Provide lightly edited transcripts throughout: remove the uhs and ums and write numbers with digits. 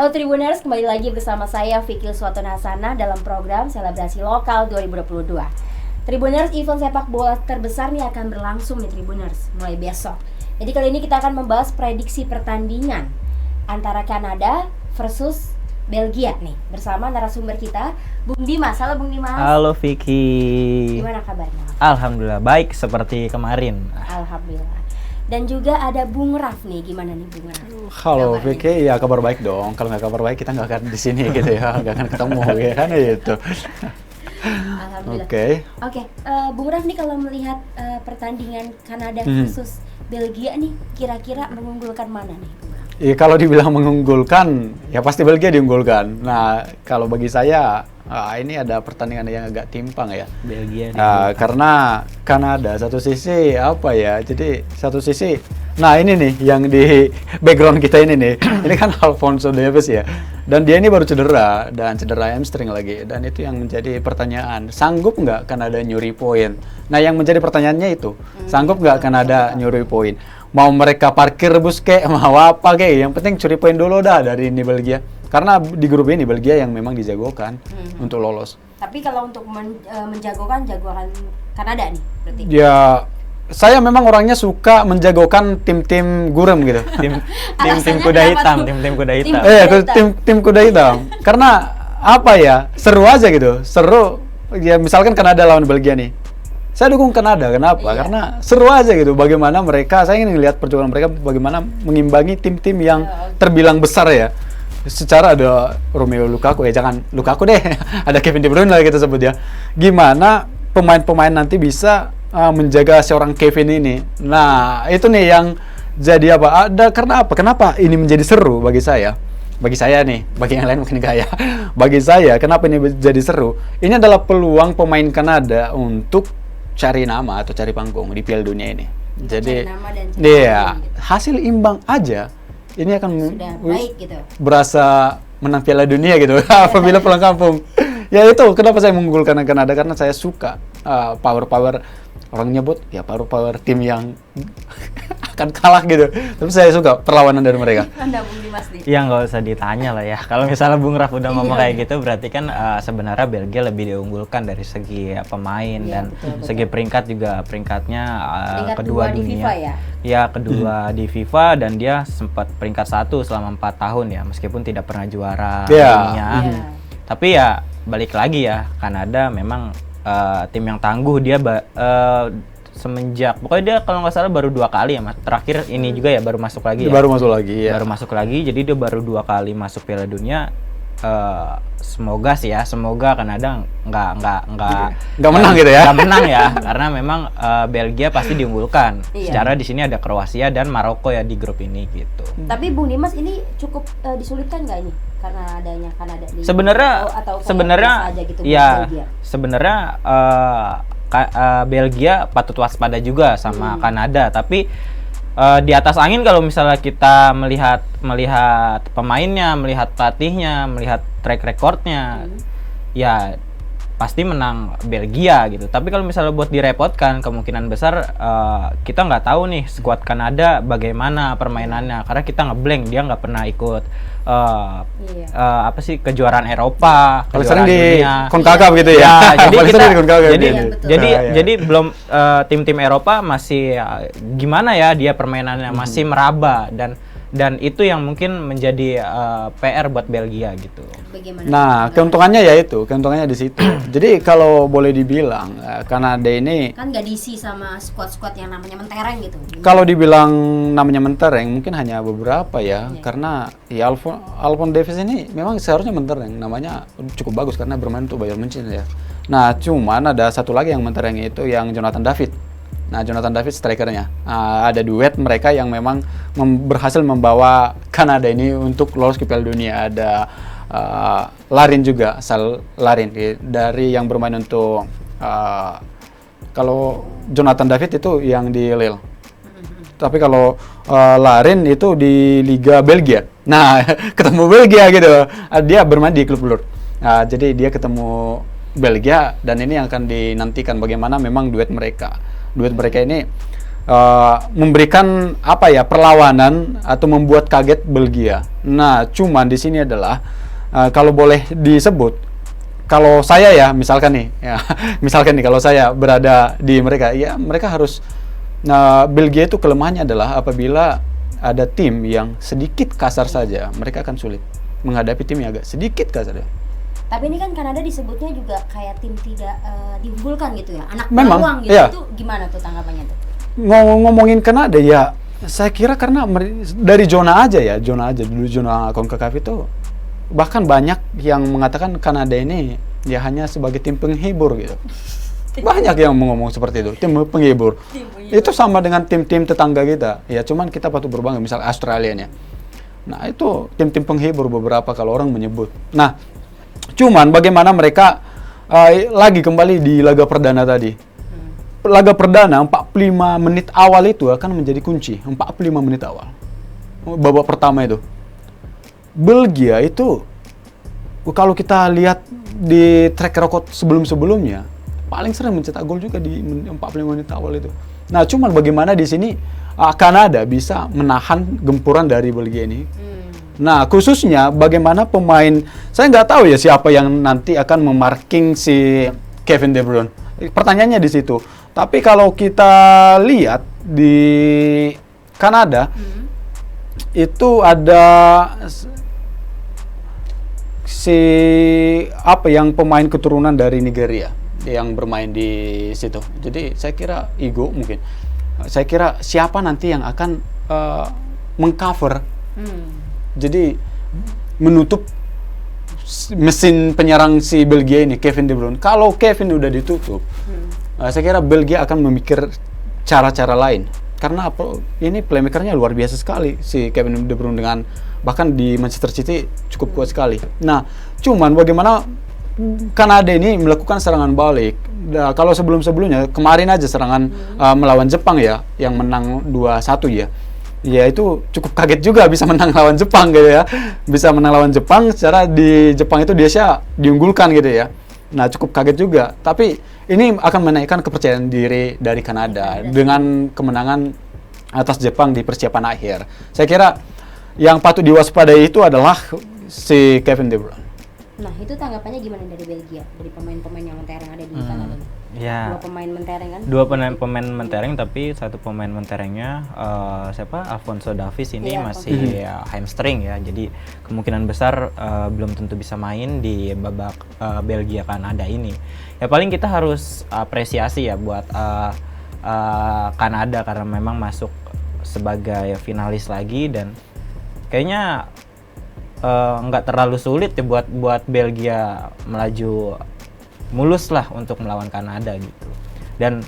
Halo Tribuners, kembali lagi bersama saya Fikil Suatun Hasanah dalam program Selebrasi Lokal 2022. Tribuners, event sepak bola terbesar nih akan berlangsung nih Tribuners mulai besok. Jadi kali ini kita akan membahas prediksi pertandingan antara Kanada versus Belgia nih bersama narasumber kita Bung Dimas. Halo Bung Dimas. Halo Vicky. Gimana kabarnya? Alhamdulillah baik seperti kemarin. Alhamdulillah. Dan juga ada Bung Raf nih, gimana nih Bung Raf? Halo Vicky, ya kabar baik dong. Kalau nggak kabar baik kita nggak akan di sini gitu ya, nggak akan ketemu ya kan itu. Alhamdulillah. Oke, Bung Raf nih kalau melihat pertandingan Kanada versus Belgia nih, kira-kira mengunggulkan mana nih Bung Raf? Ya kalau dibilang mengunggulkan, ya pasti Belgia diunggulkan. Nah kalau bagi saya, ini ada pertandingan yang agak timpang ya. Belgia. Karena Kanada satu sisi apa ya? Jadi satu sisi, nah ini nih yang di background kita ini nih, ini kan Alphonso Davies ya. Dan dia ini baru cedera dan cedera hamstring lagi. Dan itu yang menjadi pertanyaan, sanggup nggak Kanada nyuri poin? Nah yang menjadi pertanyaannya itu, sanggup nggak Kanada nyuri poin? Mau mereka parkir bus kek, mau apa kek, yang penting curi poin dulu dah dari ini Belgia. Karena di grup ini Belgia yang memang dijagokan untuk lolos. Tapi kalau untuk menjagokan Kanada nih berarti? Ya, saya memang orangnya suka menjagokan tim-tim gurem gitu. Tim kuda hitam, tim kuda hitam. Tim kuda hitam. Karena apa ya? Seru aja gitu. Seru. Ya misalkan Kanada lawan Belgia nih. Saya dukung Kanada, kenapa? Iya. Karena seru aja gitu bagaimana mereka, saya ingin lihat perjuangan mereka bagaimana mengimbangi tim-tim yang terbilang besar ya. Secara ada Romelu Lukaku ya, jangan Lukaku deh, ada Kevin De Bruyne lah kita sebut ya. Gimana pemain-pemain nanti bisa menjaga seorang Kevin ini. Nah, itu nih yang jadi apa? Karena apa? Kenapa ini menjadi seru bagi saya? Bagi saya nih, bagi yang lain mungkin enggak ya. Bagi saya, kenapa ini jadi seru? Ini adalah peluang pemain Kanada untuk cari nama atau cari panggung di Piala Dunia ini. Jadi, iya, hasil imbang aja ini akan sudah baik gitu. Berasa menang Piala Dunia gitu apabila pulang kampung. Ya itu kenapa saya mengunggulkan Kanada, karena saya suka power orang nyebut ya power tim yang akan kalah gitu. Tapi saya suka perlawanan dari mereka. Anda Bung Dimas nih. Ya nggak usah ditanya lah ya. Kalau misalnya Bung Raf udah ngomong kayak gitu, berarti kan sebenarnya Belgia lebih diunggulkan dari segi pemain dan betul. segi peringkat juga peringkatnya kedua di dunia. FIFA ya? Ya kedua di FIFA, dan dia sempat peringkat 1 selama 4 tahun ya, meskipun tidak pernah juara dunia. Tapi ya balik lagi ya, Kanada memang tim yang tangguh. Dia semenjak pokoknya dia kalau nggak salah baru 2 kali ya mas, terakhir ini juga ya baru masuk lagi ya. Baru masuk lagi ya. Baru masuk lagi, jadi dia baru 2 kali masuk Piala Dunia. Semoga Kanada nggak menang gitu ya. Nggak menang ya, karena memang Belgia pasti diunggulkan. Secara di sini ada Kroasia dan Maroko ya di grup ini gitu. Tapi Bung Dimas ini cukup disulitkan nggak ini karena adanya Kanada di sebenarnya gitu, ya sebenarnya Belgia patut waspada juga sama Kanada, tapi di atas angin kalau misalnya kita melihat pemainnya, melihat pelatihnya, melihat track recordnya, ya pasti menang Belgia gitu. Tapi kalau misalnya buat direpotkan, kemungkinan besar kita nggak tahu nih skuad Kanada bagaimana permainannya, karena kita ngeblank, dia nggak pernah ikut kejuaraan Eropa, kalau sering di dunia. CONCACAF gitu ya. Jadi belum tim-tim Eropa masih gimana ya dia permainannya masih meraba, dan itu yang mungkin menjadi PR buat Belgia gitu. Bagaimana? Nah, keuntungannya di situ. Jadi kalau boleh dibilang Kanada ini kan nggak diisi sama skuad-skuad yang namanya mentereng gitu. kalau dibilang namanya mentereng mungkin hanya beberapa ya, karena ya Alphonso Davies ini memang seharusnya mentereng, namanya cukup bagus karena bermain untuk Bayern Munchen ya. Nah, cuman ada satu lagi yang mentereng, itu yang Jonathan David. Nah, Jonathan David strikernya. Ada duet mereka yang memang berhasil membawa Kanada ini untuk lolos ke Piala Dunia. Ada Larin juga, Sal Larin dari yang bermain untuk kalau Jonathan David itu yang di Lille. Tapi kalau Larin itu di Liga Belgia. Nah, ketemu Belgia gitu. Dia bermain di klub Lure. Jadi dia ketemu Belgia, dan ini yang akan dinantikan bagaimana memang duet mereka ini memberikan apa ya, perlawanan atau membuat kaget Belgia. Nah, cuman di sini adalah kalau boleh disebut, kalau saya ya misalkan nih, ya, misalkan nih kalau saya berada di mereka, ya mereka harus, Belgia itu kelemahannya adalah apabila ada tim yang sedikit kasar saja, mereka akan sulit menghadapi tim yang agak sedikit kasar. Tapi ini kan Kanada disebutnya juga kayak tim tidak diunggulkan gitu ya, anak Memang, bawang gitu. iya. Itu gimana tuh tanggapannya tuh? Ngomongin Kanada ya, saya kira karena dari zona aja dulu zona CONCACAF itu bahkan banyak yang mengatakan Kanada ini ya hanya sebagai tim penghibur gitu. Banyak yang ngomong seperti itu, tim penghibur. Itu sama dengan tim-tim tetangga kita. Ya cuman kita patut berbangga, misal Australia nya. Nah, itu tim-tim penghibur beberapa kalau orang menyebut. Nah, cuman bagaimana mereka lagi kembali di laga perdana tadi. Laga perdana 45 menit awal itu akan menjadi kunci. 45 menit awal. Babak pertama itu. Belgia itu kalau kita lihat di track record sebelum-sebelumnya paling sering mencetak gol juga di 45 menit awal itu. Nah, cuman bagaimana di sini Kanada bisa menahan gempuran dari Belgia ini. Nah, khususnya bagaimana pemain, saya nggak tahu ya siapa yang nanti akan memarking si Kevin De Bruyne. Pertanyaannya di situ. Tapi kalau kita lihat di Kanada itu ada si yang pemain keturunan dari Nigeria yang bermain di situ. Jadi saya kira Igo mungkin. Saya kira siapa nanti yang akan mengcover. Jadi menutup mesin penyerang si Belgia ini, Kevin De Bruyne. Kalau Kevin udah ditutup, saya kira Belgia akan memikir cara-cara lain. Karena ini playmakernya luar biasa sekali si Kevin De Bruyne, dengan bahkan di Manchester City cukup kuat sekali. Nah, cuman bagaimana Kanada ini melakukan serangan balik. Nah, kalau sebelum-sebelumnya kemarin aja serangan melawan Jepang ya, yang menang 2-1 ya. Ya itu cukup kaget juga bisa menang lawan Jepang gitu ya. Bisa menang lawan Jepang secara di Jepang itu dia diunggulkan gitu ya. Nah, cukup kaget juga. Tapi ini akan menaikkan kepercayaan diri dari Kanada dengan kemenangan atas Jepang di persiapan akhir. Saya kira yang patut diwaspadai itu adalah si Kevin De Bruyne. Nah, itu tanggapannya gimana dari Belgia, dari pemain-pemain yang mentereng ada di Kanada? Ya. Dua pemain mentereng kan? Dua pemain mentereng, tapi satu pemain menterengnya siapa? Alphonso Davies ini masih hamstring ya. Jadi kemungkinan besar belum tentu bisa main di babak Belgia Kanada ini. Ya paling kita harus apresiasi ya buat Kanada karena memang masuk sebagai finalis lagi, dan kayaknya nggak terlalu sulit ya buat Belgia melaju mulus lah untuk melawan Kanada gitu. Dan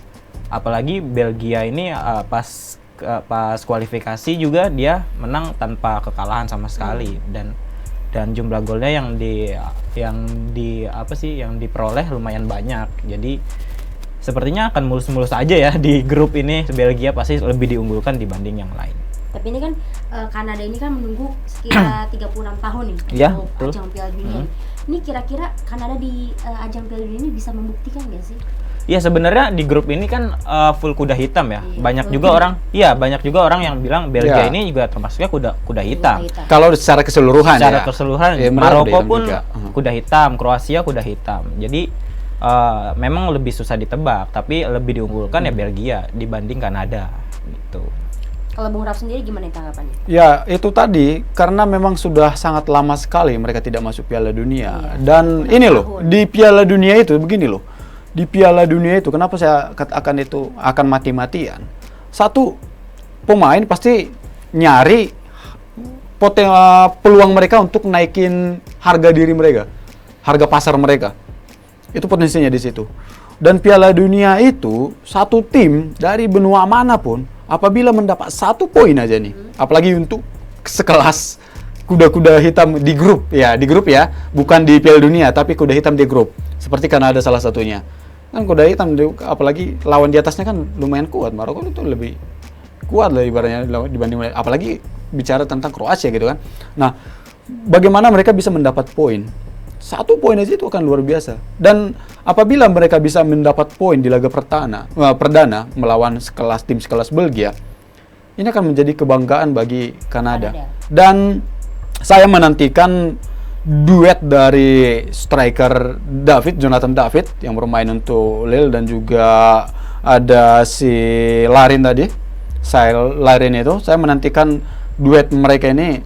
apalagi Belgia ini pas kualifikasi juga dia menang tanpa kekalahan sama sekali, dan jumlah golnya yang diperoleh lumayan banyak. Jadi sepertinya akan mulus-mulus aja ya di grup ini. Belgia pasti lebih diunggulkan dibanding yang lain. Tapi ini kan Kanada ini kan menunggu sekitar 36 tahun nih untuk ajang Piala Dunia. Ini kira-kira Kanada di ajang Piala Dunia ini bisa membuktikan nggak sih? Ya sebenarnya di grup ini kan full kuda hitam ya. Iya, banyak juga orang yang bilang Belgia ini juga termasuknya kuda hitam. Kalau secara keseluruhan Maroko pun kuda hitam, Kroasia kuda hitam. Jadi memang lebih susah ditebak, tapi lebih diunggulkan ya Belgia dibanding Kanada gitu. Kalau Bung Raf sendiri gimana tanggapannya? Ya, itu tadi karena memang sudah sangat lama sekali mereka tidak masuk Piala Dunia. Dan ini loh, di Piala Dunia itu begini loh. Di Piala Dunia itu kenapa saya katakan itu akan mati-matian? Satu, pemain pasti nyari peluang mereka untuk naikin harga diri mereka, harga pasar mereka. Itu potensinya di situ. Dan Piala Dunia itu satu tim dari benua manapun apabila mendapat 1 poin aja nih, apalagi untuk sekelas kuda-kuda hitam di grup ya, bukan di Piala Dunia tapi kuda hitam di grup, seperti Kanada salah satunya. Kan kuda hitam apalagi lawan di atasnya kan lumayan kuat. Maroko itu lebih kuat lah ibaratnya dibanding, apalagi bicara tentang Kroasia gitu kan. Nah, bagaimana mereka bisa mendapat poin? 1 poin aja itu akan luar biasa. Dan apabila mereka bisa mendapat poin di laga perdana melawan tim sekelas Belgia, ini akan menjadi kebanggaan bagi Kanada. Dan saya menantikan duet dari striker Jonathan David yang bermain untuk Lille, dan juga ada si Larin tadi, Larin itu. Saya menantikan duet mereka ini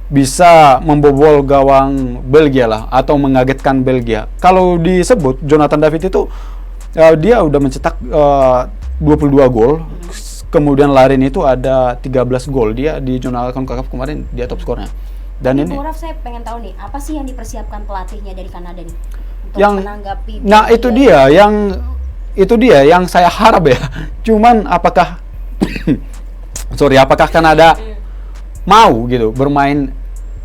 bisa membobol gawang Belgia lah, atau mengagetkan Belgia. Kalau disebut Jonathan David itu dia udah mencetak 22 gol. Kemudian Larin itu ada 13 gol. Dia di Jurnal CONCACAF kemarin dia top skornya. Dan Tapi ini Bung Raf, saya pengen tahu nih, apa sih yang dipersiapkan pelatihnya dari Kanada nih untuk yang menanggapi nah Belgia? itu dia yang saya harap ya. Cuman apakah apakah Kanada mau gitu bermain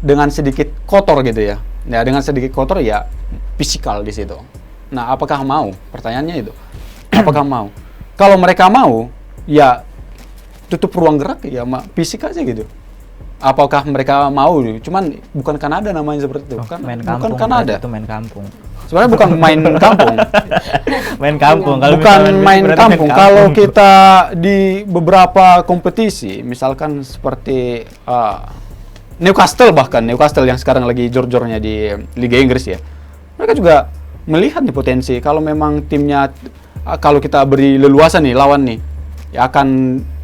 dengan sedikit kotor gitu ya. Ya, dengan sedikit kotor ya fisikal di situ. Nah, apakah mau? Pertanyaannya itu. Apakah mau? Kalau mereka mau, ya tutup ruang gerak ya fisik aja gitu. Apakah mereka mau? Cuman bukan Kanada namanya seperti itu. Bukan Kanada. Itu main kampung. Sebenarnya bukan main kampung. Main kampung. Bukan main kampung. Kalau kita di beberapa kompetisi, misalkan seperti Newcastle yang sekarang lagi jor-jornya di Liga Inggris ya. Mereka juga melihat nih potensi. Kalau memang timnya, kalau kita beri leluasa nih lawan nih, ya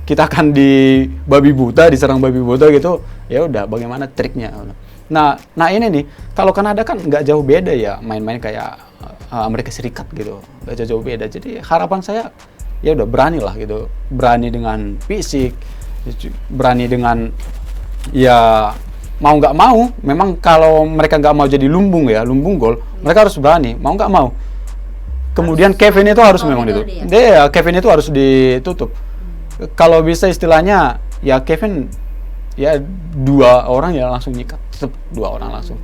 kita akan diserang babi buta gitu. Ya udah, bagaimana triknya? Nah ini nih, kalau Kanada kan nggak jauh beda ya, main-main kayak Amerika Serikat gitu, nggak jauh beda. Jadi harapan saya ya udah berani lah gitu, berani dengan fisik, berani dengan ya mau nggak mau. Memang kalau mereka nggak mau jadi lumbung gol, mereka harus berani, mau nggak mau. Kemudian Kevin itu harus memang ditutup. Kevin itu harus ditutup. Kalau bisa istilahnya ya Kevin ya 2 orang ya langsung nyikat, tetap 2 orang langsung.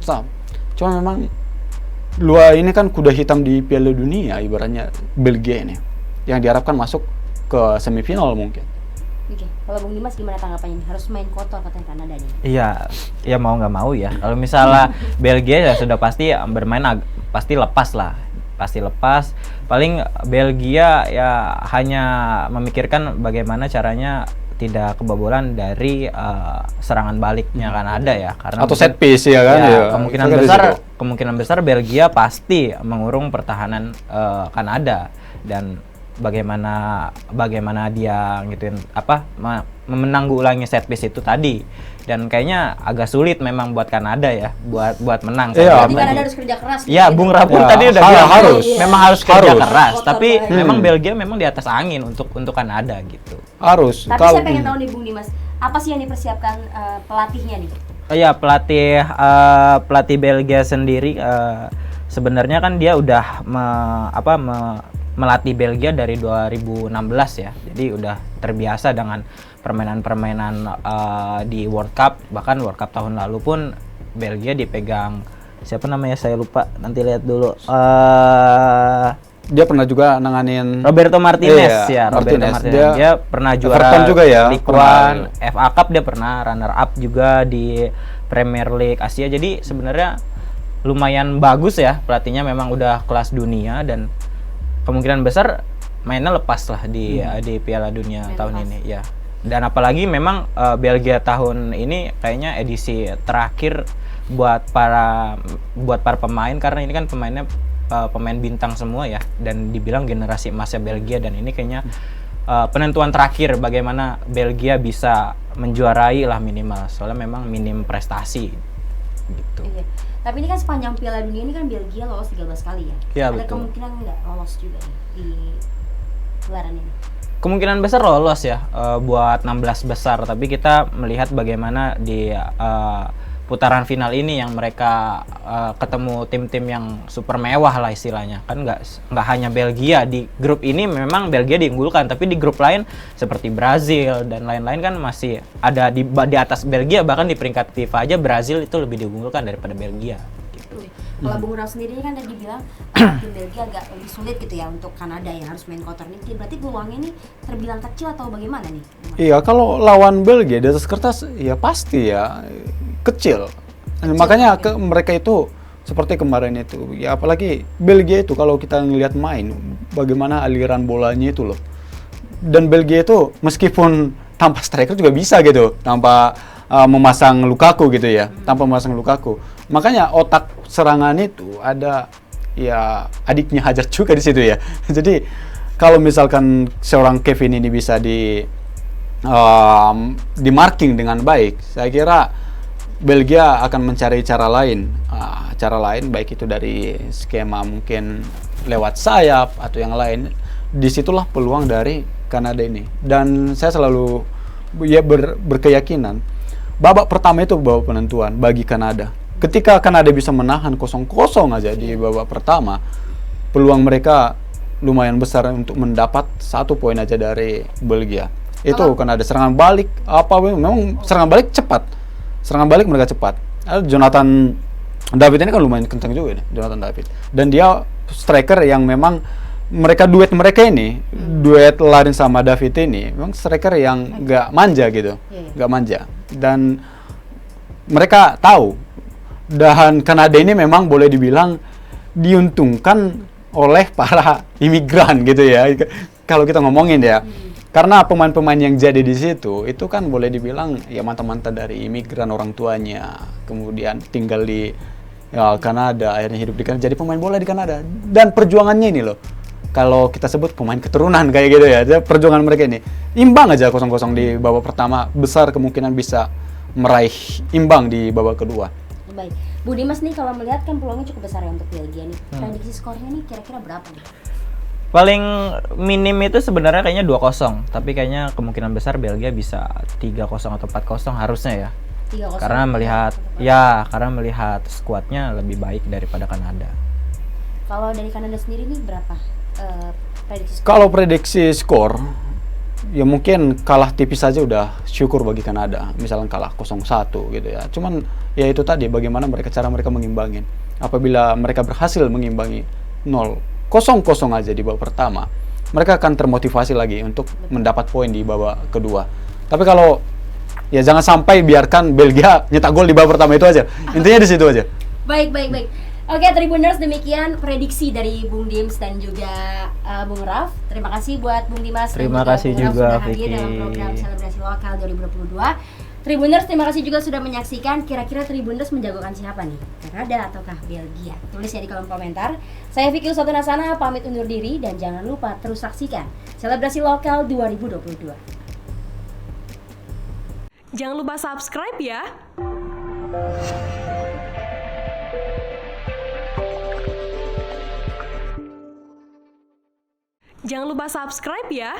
Cuma memang ini kan kuda hitam di Piala Dunia ibaratnya Belgia ini, yang diharapkan masuk ke semifinal mungkin. Oke, kalau Bung Dimas gimana tanggapannya? Harus main kotor katanya Kanada nih. Iya, ya mau nggak mau ya. Kalau misalnya Belgia ya sudah pasti bermain pasti lepas lah. Pasti lepas. Paling Belgia ya hanya memikirkan bagaimana caranya tidak kebobolan dari serangan baliknya Kanada ya. Karena atau set piece ya kan. Ya, kemungkinan besar Belgia pasti mengurung pertahanan Kanada, dan bagaimana dia gituin menanggulangi set piece itu tadi. Dan kayaknya agak sulit memang buat Kanada ya buat menang. Iya, jadi Kanada harus kerja keras. Ya, Bung Rapun tadi udah bilang memang harus kerja keras, tapi memang Belgia memang di atas angin untuk Kanada gitu. Harus. Tapi saya pengen tahu nih Bung Dimas, apa sih yang dipersiapkan pelatihnya nih? Iya, pelatih Belgia sendiri sebenarnya kan dia udah melatih Belgia dari 2016 ya. Jadi udah terbiasa dengan permainan-permainan di World Cup. Bahkan World Cup tahun lalu pun Belgia dipegang siapa namanya, saya lupa, nanti lihat dulu. Dia pernah juga nanganin Roberto Martinez. Roberto Martinez. Dia pernah juara Everton juga ya, Ligue 1, FA Cup dia pernah runner up juga di Premier League Asia. Jadi sebenarnya lumayan bagus ya pelatihnya, memang udah kelas dunia, dan kemungkinan besar mainnya lepas lah di Piala Dunia tahun ini ya. Dan apalagi memang Belgia tahun ini kayaknya edisi terakhir buat para pemain, karena ini kan pemainnya pemain bintang semua ya, dan dibilang generasi emasnya Belgia, dan ini kayaknya penentuan terakhir bagaimana Belgia bisa menjuarai lah minimal, soalnya memang minim prestasi gitu. Iya. Tapi ini kan sepanjang Piala Dunia ini kan Belgia lolos 13 kali ya. Iya, ada betul. kemungkinan nggak lolos juga nih di gelaran ini? Kemungkinan besar lolos ya buat 16 besar, tapi kita melihat bagaimana di putaran final ini yang mereka ketemu tim-tim yang super mewah lah istilahnya. Kan nggak hanya Belgia di grup ini, memang Belgia diunggulkan, tapi di grup lain seperti Brazil dan lain-lain kan masih ada di atas Belgia, bahkan di peringkat FIFA aja Brazil itu lebih diunggulkan daripada Belgia. Kalau Bung Raf sendiri kan tadi bilang tim Belgia agak lebih sulit gitu ya untuk Kanada yang harus main kotor nih. Berarti peluangnya ini terbilang kecil atau bagaimana nih? Iya, kalau lawan Belgia di atas kertas ya pasti ya kecil. Makanya mereka itu seperti kemarin itu. Ya apalagi Belgia itu kalau kita ngelihat main, bagaimana aliran bolanya itu loh. Dan Belgia itu meskipun tanpa striker juga bisa gitu, tanpa memasang Lukaku gitu ya, tanpa memasang Lukaku. Makanya otak serangan itu ada ya adiknya Hazard juga di situ ya. Jadi kalau misalkan seorang Kevin ini bisa di marking dengan baik, saya kira Belgia akan mencari cara lain baik itu dari skema mungkin lewat sayap atau yang lain. Disitulah peluang dari Kanada ini. Dan saya selalu berkeyakinan babak pertama itu babak penentuan bagi Kanada. Ketika Kanada bisa menahan 0-0 aja di babak pertama, peluang mereka lumayan besar untuk mendapat 1 poin aja dari Belgia. Itu Kanada serangan balik memang serangan balik cepat. Serangan balik mereka cepat. Jonathan David ini kan lumayan kencang juga nih, Jonathan David. Dan dia striker yang memang duet Larin sama David ini memang striker yang gak manja gitu, gak manja. Dan mereka tahu, dan Kanada ini memang boleh dibilang diuntungkan oleh para imigran gitu ya, kalau kita ngomongin ya. Karena pemain-pemain yang jadi di situ itu kan boleh dibilang ya mantan-mantan dari imigran orang tuanya, kemudian tinggal di Kanada, akhirnya hidup di Kanada, jadi pemain bola di Kanada. Dan perjuangannya ini loh, kalau kita sebut pemain keturunan kayak gitu ya, perjuangan mereka ini imbang aja 0-0 di babak pertama, besar kemungkinan bisa meraih imbang di babak kedua. Baik, Bu Dimas nih kalau melihat kan peluangnya cukup besar ya untuk Belgia nih. Prediksi skornya nih kira-kira berapa nih? Paling minim itu sebenarnya kayaknya 2-0, tapi kayaknya kemungkinan besar Belgia bisa 3-0 atau 4-0 harusnya ya. 3-0. Karena melihat skuadnya lebih baik daripada Kanada. Kalau dari Kanada sendiri nih berapa prediksi skor? Kalau prediksi skor ya mungkin kalah tipis saja udah syukur bagi Kanada. Misalnya kalah 0-1 gitu ya. Cuman ya itu tadi bagaimana cara mereka mengimbangin. Apabila mereka berhasil mengimbangi 0-0 aja di babak pertama, mereka akan termotivasi lagi untuk mendapat poin di babak kedua. Tapi kalau ya jangan sampai biarkan Belgia nyetak gol di babak pertama itu aja. Intinya di situ aja. Baik. Oke, Tribuners, demikian prediksi dari Bung Dims dan juga Bung Raf. Terima kasih buat Bung Dimas Terima dan kasih juga Bung Raf juga, sudah hadir Vicky. dalam program Selebrasi Lokal 2022. Tribuners, terima kasih juga sudah menyaksikan. Kira-kira Tribuners menjagokan siapa nih? Kanada ataukah Belgia? Tulis ya di kolom komentar. Saya Vicky Uswatun-Hasana pamit undur diri dan jangan lupa terus saksikan Selebrasi Lokal 2022. Jangan lupa subscribe ya. Jangan lupa subscribe ya.